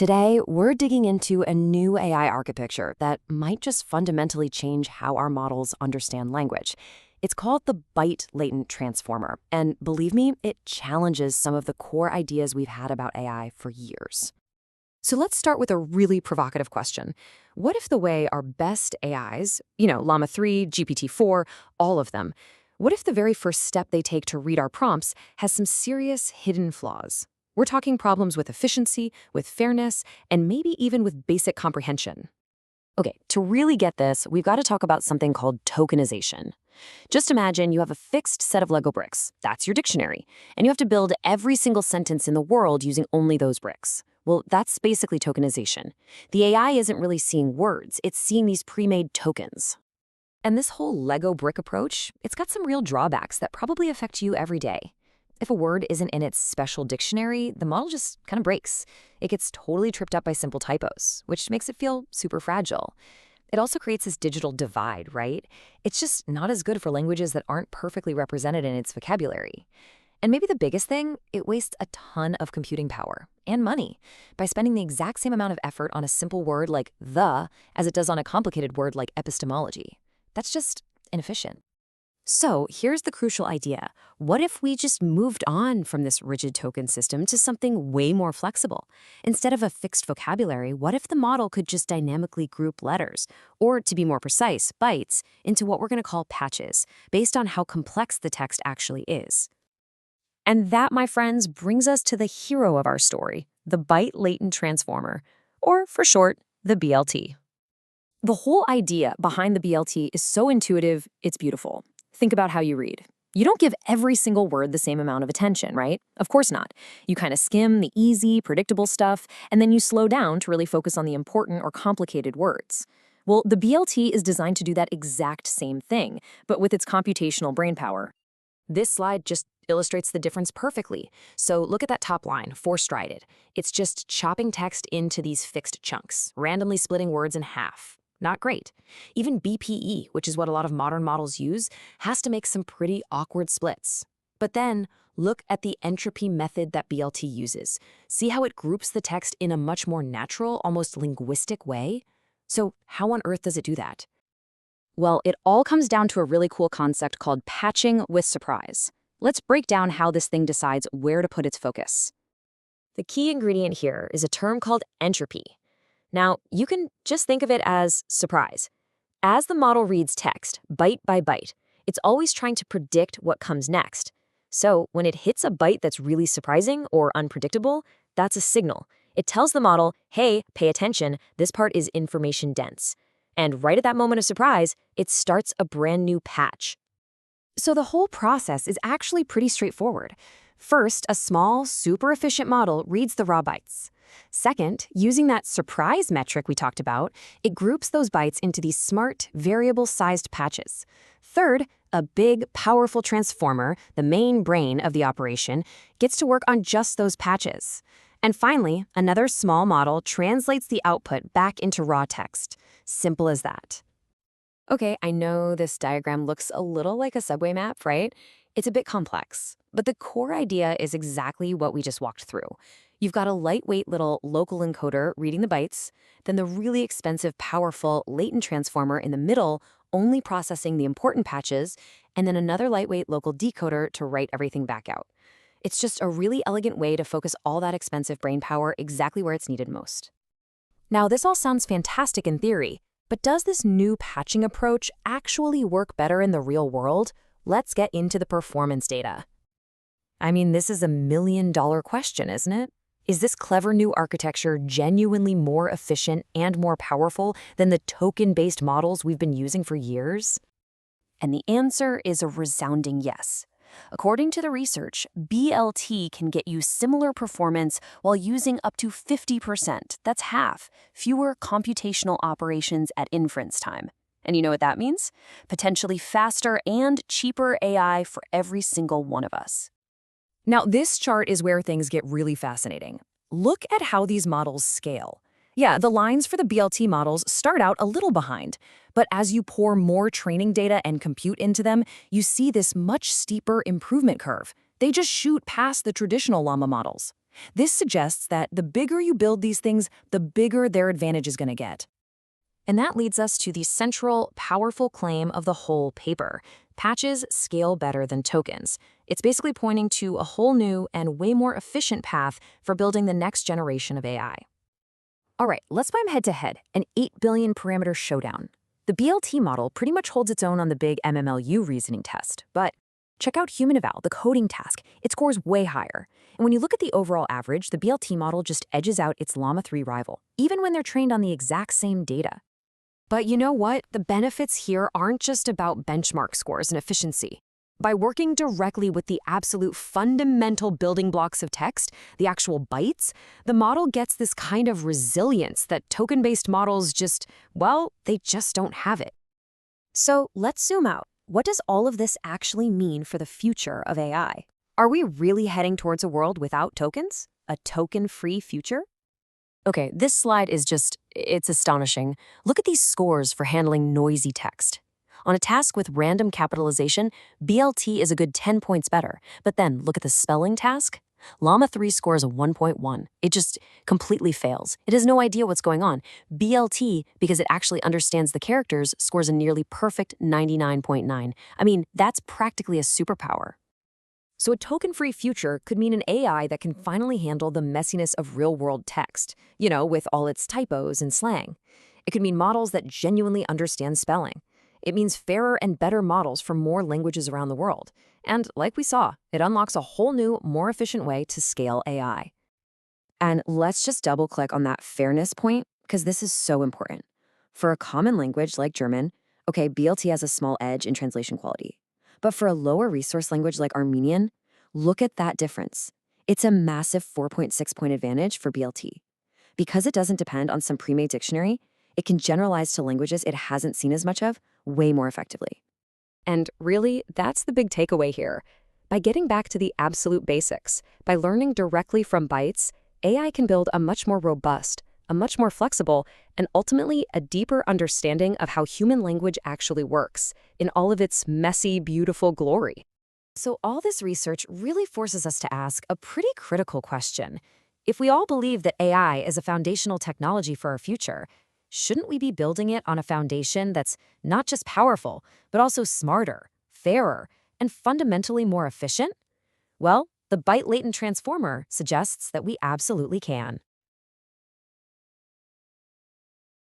Today, we're digging into a new AI architecture that might just fundamentally change how our models understand language. It's called the Byte Latent Transformer, and believe me, it challenges some of the core ideas we've had about AI for years. So let's start with a really provocative question. What if the way our best AIs, Llama 3, GPT-4, all of them, what if the very first step they take to read our prompts has some serious hidden flaws? We're talking problems with efficiency, with fairness, and maybe even with basic comprehension. Okay, to really get this, we've got to talk about something called tokenization. Just imagine you have a fixed set of Lego bricks. That's your dictionary. And you have to build every single sentence in the world using only those bricks. Well, that's basically tokenization. The AI isn't really seeing words, it's seeing these pre-made tokens. And this whole Lego brick approach, it's got some real drawbacks that probably affect you every day. If a word isn't in its special dictionary, the model just kind of breaks. It gets totally tripped up by simple typos, which makes it feel super fragile. It also creates this digital divide, right? It's just not as good for languages that aren't perfectly represented in its vocabulary. And maybe the biggest thing, it wastes a ton of computing power and money by spending the exact same amount of effort on a simple word like the as it does on a complicated word like epistemology. That's just inefficient. So here's the crucial idea. What if we just moved on from this rigid token system to something way more flexible? Instead of a fixed vocabulary, what if the model could just dynamically group letters, or to be more precise, bytes, into what we're going to call patches, based on how complex the text actually is? And that, my friends, brings us to the hero of our story, the Byte Latent Transformer, or for short, the BLT. The whole idea behind the BLT is so intuitive, it's beautiful. Think about how you read. You don't give every single word the same amount of attention, right? Of course not. You kind of skim the easy, predictable stuff, and then you slow down to really focus on the important or complicated words. Well, the BLT is designed to do that exact same thing, but with its computational brainpower. This slide just illustrates the difference perfectly. So look at that top line, four-strided. It's just chopping text into these fixed chunks, randomly splitting words in half. Not great. Even BPE, which is what a lot of modern models use, has to make some pretty awkward splits. But then, look at the entropy method that BLT uses. See how it groups the text in a much more natural, almost linguistic way? So how on earth does it do that? Well, it all comes down to a really cool concept called patching with surprise. Let's break down how this thing decides where to put its focus. The key ingredient here is a term called entropy. Now, you can just think of it as surprise. As the model reads text, byte by byte, it's always trying to predict what comes next. So when it hits a byte that's really surprising or unpredictable, that's a signal. It tells the model, hey, pay attention, this part is information dense. And right at that moment of surprise, it starts a brand new patch. So the whole process is actually pretty straightforward. First, a small, super efficient model reads the raw bytes. Second, using that surprise metric we talked about, it groups those bytes into these smart, variable-sized patches. Third, a big, powerful transformer, the main brain of the operation, gets to work on just those patches. And finally, another small model translates the output back into raw text. Simple as that. Okay, I know this diagram looks a little like a subway map, right? It's a bit complex, but the core idea is exactly what we just walked through. You've got a lightweight little local encoder reading the bytes, then the really expensive, powerful latent transformer in the middle only processing the important patches, and then another lightweight local decoder to write everything back out. It's just a really elegant way to focus all that expensive brain power exactly where it's needed most. Now, this all sounds fantastic in theory, but does this new patching approach actually work better in the real world? Let's get into the performance data. I mean, this is a million-dollar question, isn't it? Is this clever new architecture genuinely more efficient and more powerful than the token-based models we've been using for years? And the answer is a resounding yes. According to the research, BLT can get you similar performance while using up to 50%, that's half, fewer computational operations at inference time. And you know what that means? Potentially faster and cheaper AI for every single one of us. Now, this chart is where things get really fascinating. Look at how these models scale. Yeah, the lines for the BLT models start out a little behind, but as you pour more training data and compute into them, you see this much steeper improvement curve. They just shoot past the traditional Llama models. This suggests that the bigger you build these things, the bigger their advantage is going to get. And that leads us to the central, powerful claim of the whole paper. Patches scale better than tokens. It's basically pointing to a whole new and way more efficient path for building the next generation of AI. All right, let's climb head-to-head, an 8 billion parameter showdown. The BLT model pretty much holds its own on the big MMLU reasoning test, but check out human eval, the coding task. It scores way higher. And when you look at the overall average, the BLT model just edges out its Llama 3 rival, even when they're trained on the exact same data. But you know what? The benefits here aren't just about benchmark scores and efficiency. By working directly with the absolute fundamental building blocks of text, the actual bytes, the model gets this kind of resilience that token-based models they just don't have it. So let's zoom out. What does all of this actually mean for the future of AI? Are we really heading towards a world without tokens? A token-free future? Okay, this slide is it's astonishing. Look at these scores for handling noisy text. On a task with random capitalization, BLT is a good 10 points better. But then look at the spelling task. Llama 3 scores a 1.1. It just completely fails. It has no idea what's going on. BLT, because it actually understands the characters, scores a nearly perfect 99.9. I mean, that's practically a superpower. So a token-free future could mean an AI that can finally handle the messiness of real-world text, with all its typos and slang. It could mean models that genuinely understand spelling. It means fairer and better models for more languages around the world. And like we saw, it unlocks a whole new, more efficient way to scale AI. And let's just double-click on that fairness point, because this is so important. For a common language like German, okay, BLT has a small edge in translation quality. But for a lower resource language like Armenian, look at that difference. It's a massive 4.6-point advantage for BLT. Because it doesn't depend on some pre-made dictionary, it can generalize to languages it hasn't seen as much of way more effectively. And really, that's the big takeaway here. By getting back to the absolute basics, by learning directly from bytes, AI can build a much more robust, a much more flexible, and ultimately a deeper understanding of how human language actually works, in all of its messy, beautiful glory. So all this research really forces us to ask a pretty critical question. If we all believe that AI is a foundational technology for our future, shouldn't we be building it on a foundation that's not just powerful, but also smarter, fairer, and fundamentally more efficient? Well, the Byte Latent Transformer suggests that we absolutely can.